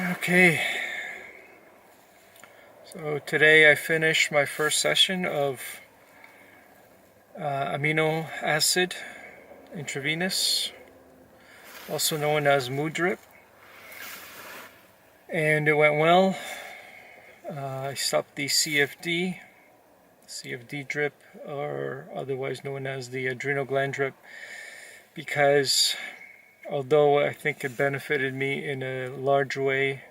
Okay, so today I finished my first session of amino acid intravenous, also known as mood drip, and it went well. I stopped the CFD drip, or otherwise known as the adrenal gland drip, because although I think it benefited me in a large way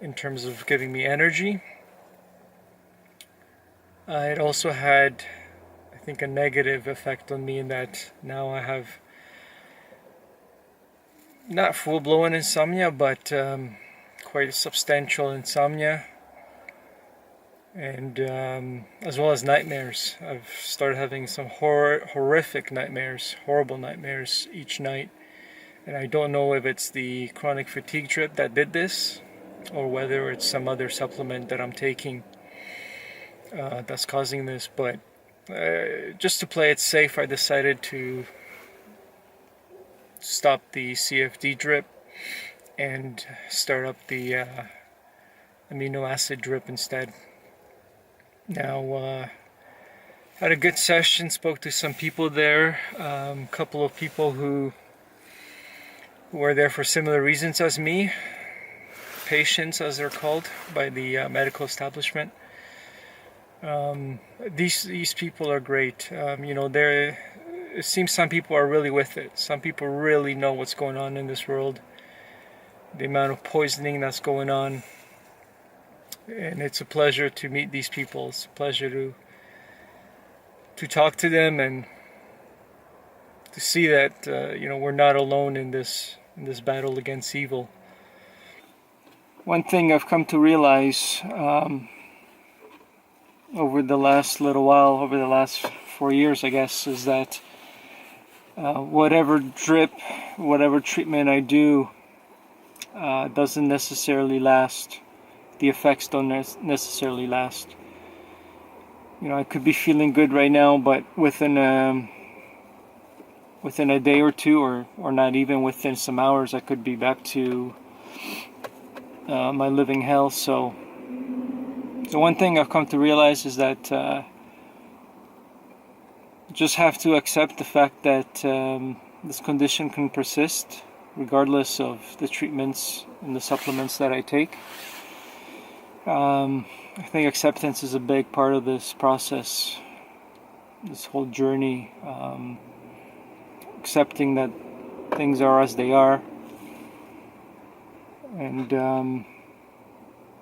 in terms of giving me energy, it also had, I think, a negative effect on me in that now I have not full-blown insomnia, but quite substantial insomnia, and as well as nightmares. I've started having some horrific nightmares, horrible nightmares each night, and I don't know if it's the chronic fatigue drip that did this, or whether it's some other supplement that I'm taking that's causing this. But just to play it safe, I decided to stop the CFD drip and start up the amino acid drip instead. Now, had a good session, spoke to some people there, a couple of people who were there for similar reasons as me, patients as they're called by the medical establishment. These people are great. It seems some people are really with it. Some people really know what's going on in this world, the amount of poisoning that's going on, and it's a pleasure to meet these people. It's a pleasure to talk to them and to see that we're not alone in this battle against evil. One thing I've come to realize over the last little while, over the last 4 years, I guess, is that whatever drip, whatever treatment I do doesn't necessarily last. The effects don't necessarily last. I could be feeling good right now, but within a day or two, or not even within some hours, I could be back to my living hell. So the one thing I've come to realize is that just have to accept the fact that this condition can persist regardless of the treatments and the supplements that I take. I think acceptance is a big part of this process, this whole journey. Accepting that things are as they are, and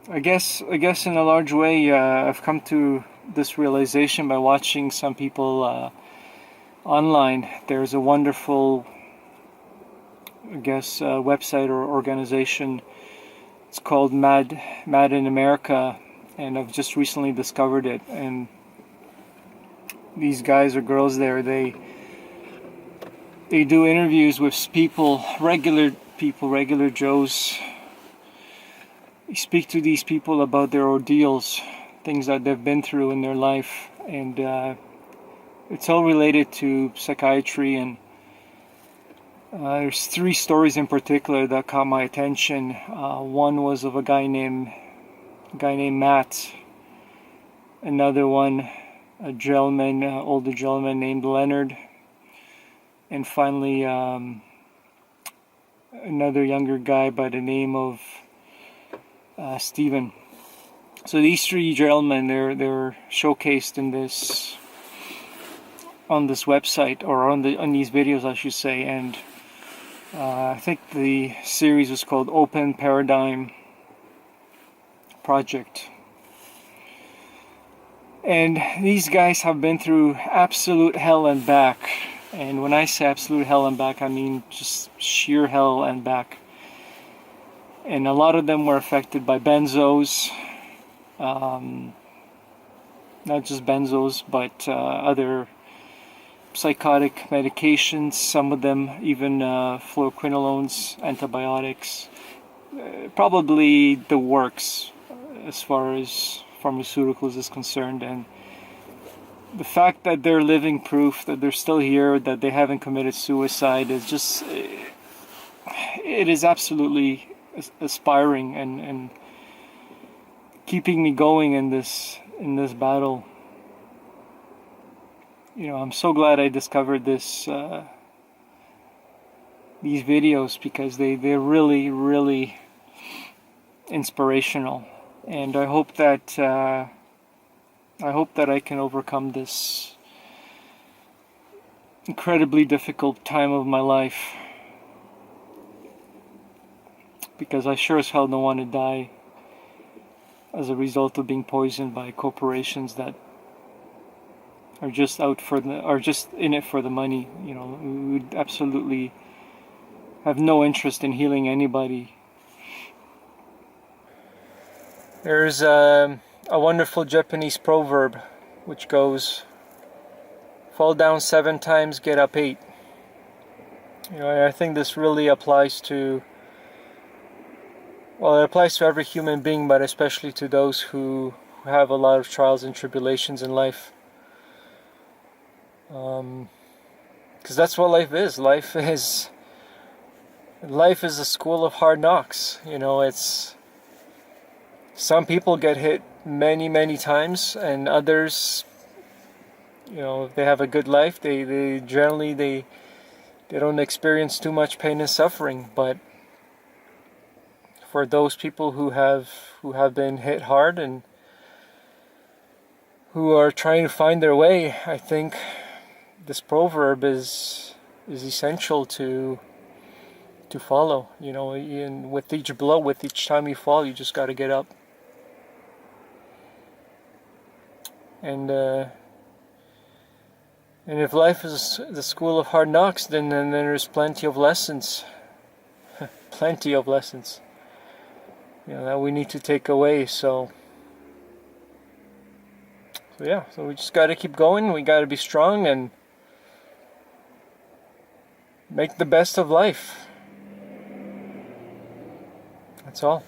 I guess in a large way I've come to this realization by watching some people online. There's a wonderful, website or organization. It's called Mad in America, and I've just recently discovered it. And these guys or girls there, they do interviews with people, regular Joes. They speak to these people about their ordeals, things that they've been through in their life, and it's all related to psychiatry. And there's 3 stories in particular that caught my attention. One was of a guy named Matt. Another one, a gentleman, older gentleman named Leonard. And finally, another younger guy by the name of Stephen. So these 3 gentlemen, they're showcased on this website, or on these videos, I should say. And I think the series was called Open Paradigm Project. And these guys have been through absolute hell and back. And when I say absolute hell and back, I mean just sheer hell and back. And a lot of them were affected by benzos, not just benzos, but other psychotic medications, some of them even fluoroquinolones, antibiotics, probably the works as far as pharmaceuticals is concerned. And the fact that they're living proof that they're still here, that they haven't committed suicide, is just, it is absolutely aspiring and keeping me going in this battle. You know, I'm so glad I discovered these videos, because they're really inspirational, and I hope that I can overcome this incredibly difficult time of my life, because I sure as hell don't want to die as a result of being poisoned by corporations that are just in it for the money. You know, we would absolutely have no interest in healing anybody. There's a wonderful Japanese proverb which goes, "Fall down 7 times, get up 8." You know, and I think this really applies to, well, it applies to every human being, but especially to those who have a lot of trials and tribulations in life. Because that's what life is. Life is a school of hard knocks. You know, it's, some people get hit many times, and others, you know, if they have a good life, they generally they don't experience too much pain and suffering. But for those people who have been hit hard and who are trying to find their way, I think this proverb is essential to follow. You know, and with each blow, with each time you fall, you just got to get up. And if life is the school of hard knocks, then there's plenty of lessons, plenty of lessons, you know, that we need to take away. So yeah, so we just got to keep going. We got to be strong and make the best of life. That's all.